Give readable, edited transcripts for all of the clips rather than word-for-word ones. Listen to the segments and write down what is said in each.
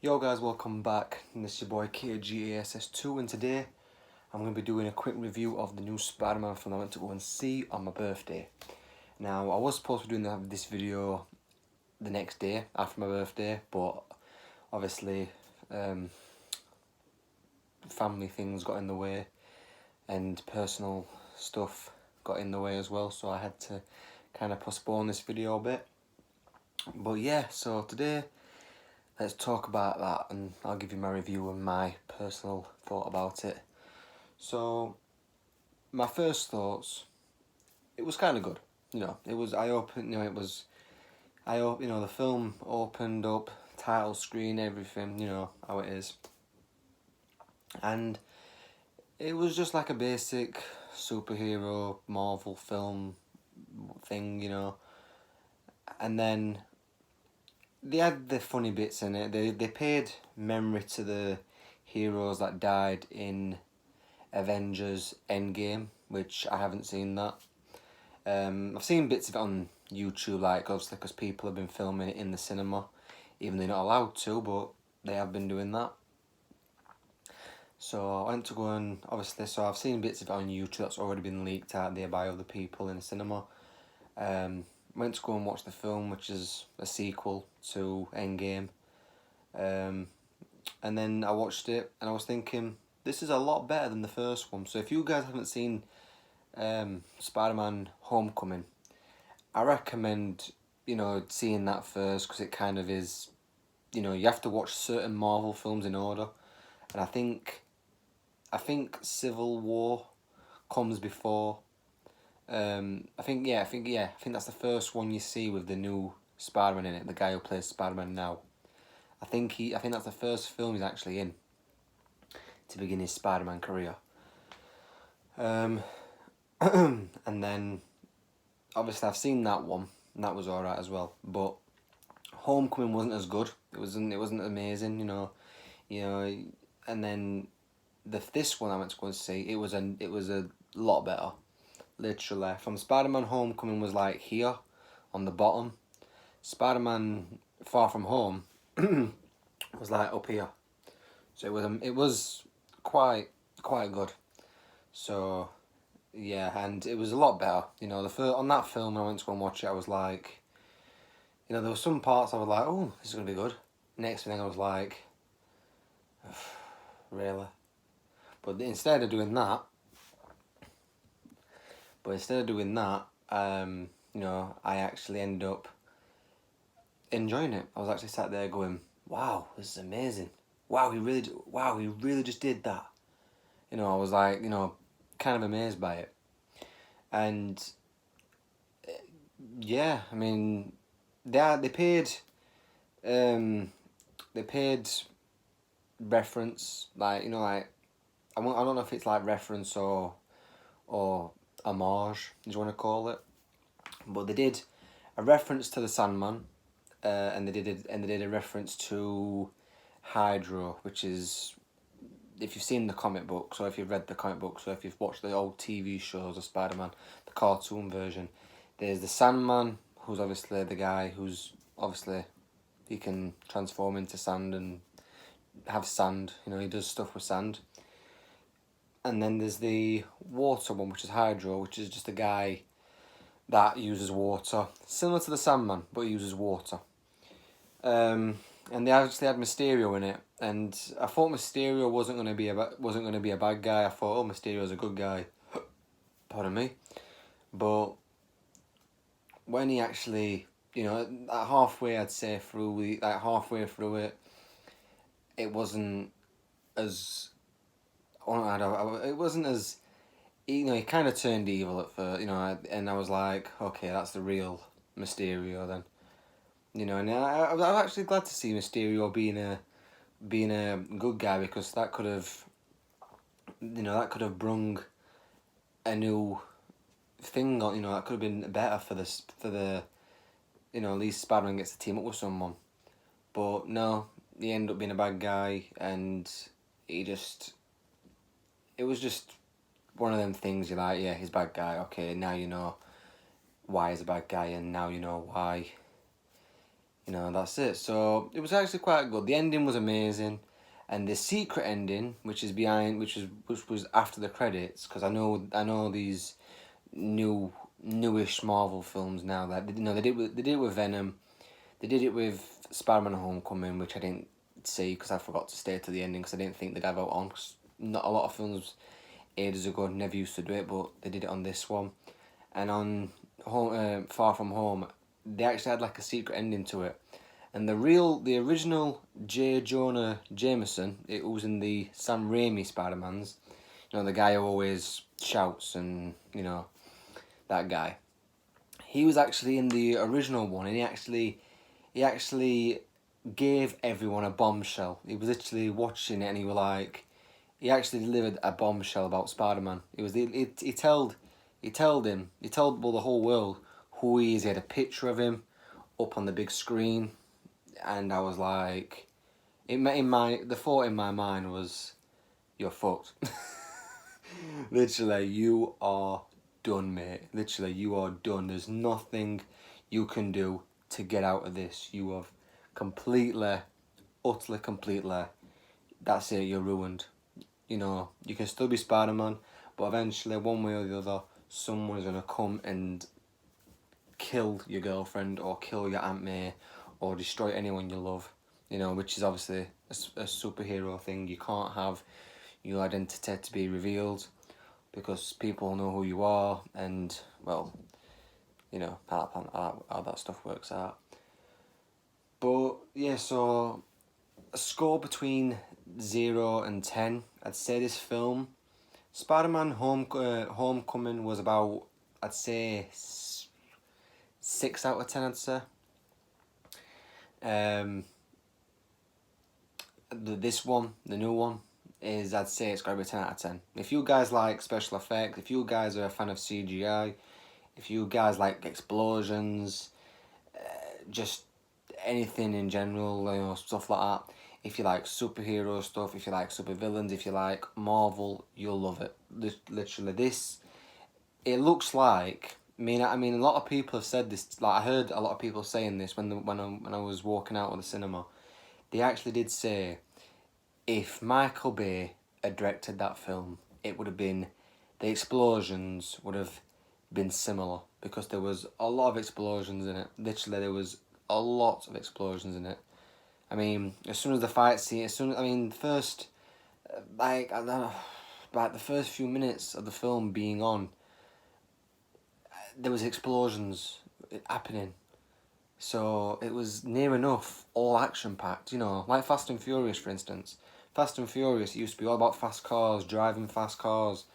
Yo guys, welcome back. This is your boy KGASS2 and today I'm going to be doing a quick review of the new Spider-Man film I went to go and see on my birthday. Now, I was supposed to be doing this video the next day after my birthday, but obviously family things got in the way and personal stuff got in the way as well, so I had to kind of postpone this video a bit. But yeah, so today let's talk about that and I'll give you my review and my personal thought about it. So, my first thoughts, it was kind of good. It was, the film opened up, title screen, everything, how it is. And it was just like a basic superhero Marvel film thing, And then they had the funny bits in it. They paid memory to the heroes that died in Avengers Endgame, which I haven't seen that. I've seen bits of it on YouTube, like obviously because people have been filming it in the cinema, even though they're not allowed to, but they have been doing that. So I went to go and so I've seen bits of it on YouTube that's already been leaked out there by other people in the cinema. Went to go and watch the film, which is a sequel to Endgame. And then I watched it and I was thinking, this is a lot better than the first one. So if you guys haven't seen Spider-Man Homecoming, I recommend, seeing that first, because it kind of is, you have to watch certain Marvel films in order. And I think Civil War comes before. I think that's the first one you see with the new Spider-Man in it, the guy who plays Spider-Man now. I think that's the first film he's actually in to begin his Spider-Man career. And then obviously I've seen that one, and that was alright as well. But Homecoming wasn't as good. It wasn't amazing, And then this one I went to go and see, it was a lot better. Literally, from Spider-Man Homecoming was like here, on the bottom. Spider-Man Far From Home was like up here. So it was quite good. So yeah, and it was a lot better. On that film when I went to go and watch it, I was like, there were some parts I was like, oh, this is gonna be good. Next thing I was like, really. But instead of doing that, I actually ended up enjoying it. I was actually sat there going, wow, this is amazing. Wow, he really just did that. I was like, kind of amazed by it. And yeah, I mean, they paid reference, like, I don't know if it's like reference or homage, do you want to call it? But they did a reference to the Sandman, and they did a reference to Hydro, which is, if you've seen the comic books, or if you've read the comic books, or if you've watched the old TV shows of Spider-Man, the cartoon version, there's the Sandman, who's obviously the guy who's obviously he can transform into sand and have sand. He does stuff with sand. And then there's the water one, which is Hydro, which is just a guy that uses water, similar to the Sandman, but he uses water. And they actually had Mysterio in it, and I thought Mysterio wasn't gonna be a bad guy. I thought, oh, Mysterio's a good guy. Pardon me, but when he actually, halfway through it, it wasn't as, it wasn't as, he kind of turned evil at first, and I was like, okay, that's the real Mysterio then. And I'm actually glad to see Mysterio being a good guy, because that could have brung a new thing on. That could have been better for the at least Spider-Man gets to team up with someone. But no, he ended up being a bad guy, and it was just one of them things. You're like, yeah, he's a bad guy. Okay, now you know why he's a bad guy, and now you know why. You know, that's it. So it was actually quite good. The ending was amazing, and the secret ending, which was after the credits, because I know these newish Marvel films now that they did it with Venom, they did it with Spider-Man: Homecoming, which I didn't see because I forgot to stay to the ending because I didn't think they'd have it on. 'Cause not a lot of films ages ago never used to do it, but they did it on this one, and on Far From Home, they actually had like a secret ending to it. And the original J. Jonah Jameson, it was in the Sam Raimi Spider-Mans, the guy who always shouts and, that guy. He was actually in the original one, and he actually gave everyone a bombshell. He was literally watching it, and he actually delivered a bombshell about Spider-Man. He told the whole world who he is. He had a picture of him up on the big screen, and I was like, the thought in my mind was, you're fucked. Literally, you are done, mate. Literally, you are done. There's nothing you can do to get out of this. You have utterly, completely, that's it, you're ruined. You can still be Spider-Man, but eventually, one way or the other, someone's going to come and kill your girlfriend or kill your Aunt May or destroy anyone you love, which is obviously a superhero thing. You can't have your identity to be revealed because people know who you are, and, well, how that stuff works out. But, yeah, so a score between 0 and 10, I'd say this film, Spider-Man Homecoming was about, I'd say, 6 out of 10, I'd say. This one, the new one, I'd say it's got to be 10 out of 10. If you guys like special effects, if you guys are a fan of CGI, if you guys like explosions, just anything in general, stuff like that. If you like superhero stuff, if you like supervillains, if you like Marvel, you'll love it. Literally, it looks like. I mean, a lot of people have said this. Like, I heard a lot of people saying this when I was walking out of the cinema. They actually did say, if Michael Bay had directed that film, it would have been, the explosions would have been similar, because there was a lot of explosions in it. Literally, there was a lot of explosions in it. I mean, as soon as the fight scene, first, I don't know, the first few minutes of the film being on, there was explosions happening. So it was near enough all action-packed, like Fast and Furious, for instance. Fast and Furious, it used to be all about fast cars, driving fast cars,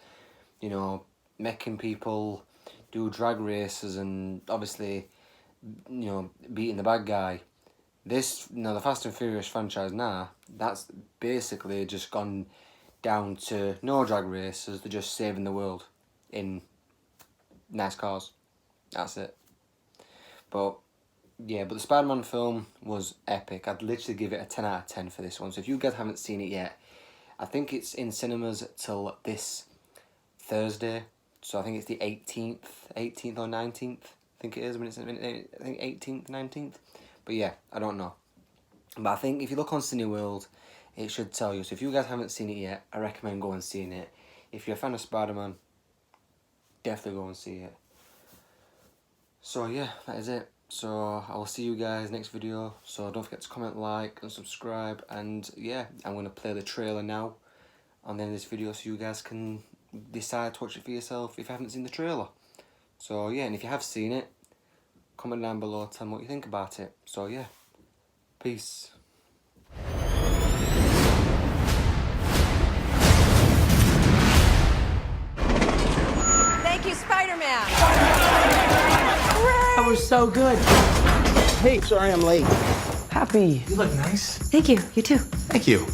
making people do drag races and obviously, beating the bad guy. This, the Fast and Furious franchise now, that's basically just gone down to no drag races, they're just saving the world in nice cars. That's it. But the Spider-Man film was epic. I'd literally give it a 10 out of 10 for this one. So if you guys haven't seen it yet, I think it's in cinemas till this Thursday. So I think it's the 18th or 19th. I think it is. I think 18th, 19th. But yeah, I don't know. But I think if you look on Cineworld, it should tell you. So if you guys haven't seen it yet, I recommend going and seeing it. If you're a fan of Spider-Man, definitely go and see it. So yeah, that is it. So I will see you guys next video. So don't forget to comment, like, and subscribe. And yeah, I'm going to play the trailer now on the end of this video so you guys can decide to watch it for yourself if you haven't seen the trailer. So yeah, and if you have seen it, comment down below, tell me what you think about it. So yeah, peace. Thank you, Spider-Man. That was so good. Hey, sorry I'm late. Happy. You look nice. Thank you. You too. Thank you.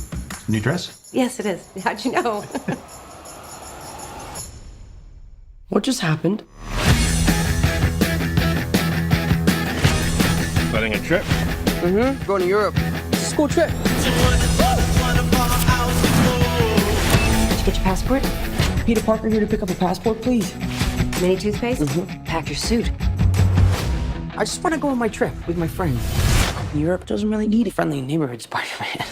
New dress? Yes, it is. How'd you know? What just happened? Planning a trip? Mm-hmm. Going to Europe. School trip. Did you get your passport? Peter Parker here to pick up a passport, please. Mini toothpaste? Mm-hmm. Pack your suit. I just want to go on my trip with my friends. Europe doesn't really need a friendly neighborhood Spider-Man.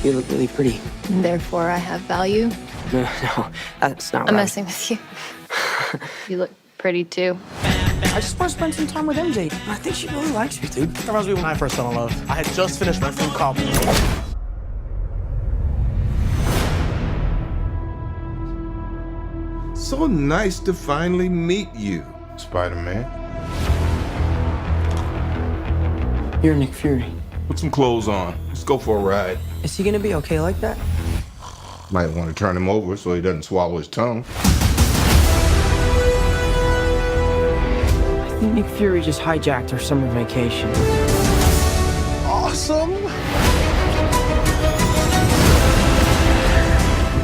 You look really pretty. Therefore, I have value. No, that's not I'm right. messing with you. You look pretty too. I just want to spend some time with MJ. I think she really likes me, dude. That reminds me when I first fell in love. I had just finished my film called. So nice to finally meet you, Spider-Man. You're Nick Fury. Put some clothes on. Let's go for a ride. Is he gonna be okay like that? Might want to turn him over so he doesn't swallow his tongue. I think Nick Fury just hijacked our summer vacation. Awesome! You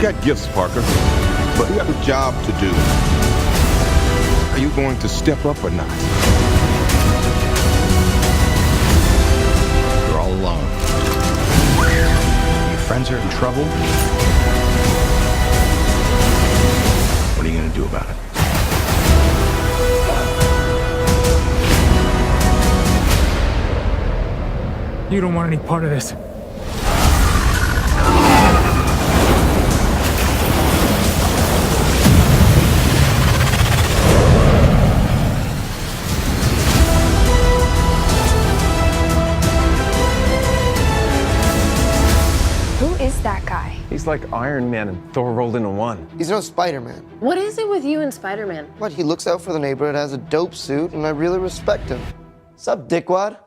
got gifts, Parker, but you have a job to do. Are you going to step up or not? You're all alone. Your friends are in trouble. What are you gonna do about it? You don't want any part of this. Who is that guy? He's like Iron Man and Thor rolled into one. He's no Spider-Man. What is it with you and Spider-Man? What, he looks out for the neighborhood, has a dope suit, and I really respect him. Sup, dickwad?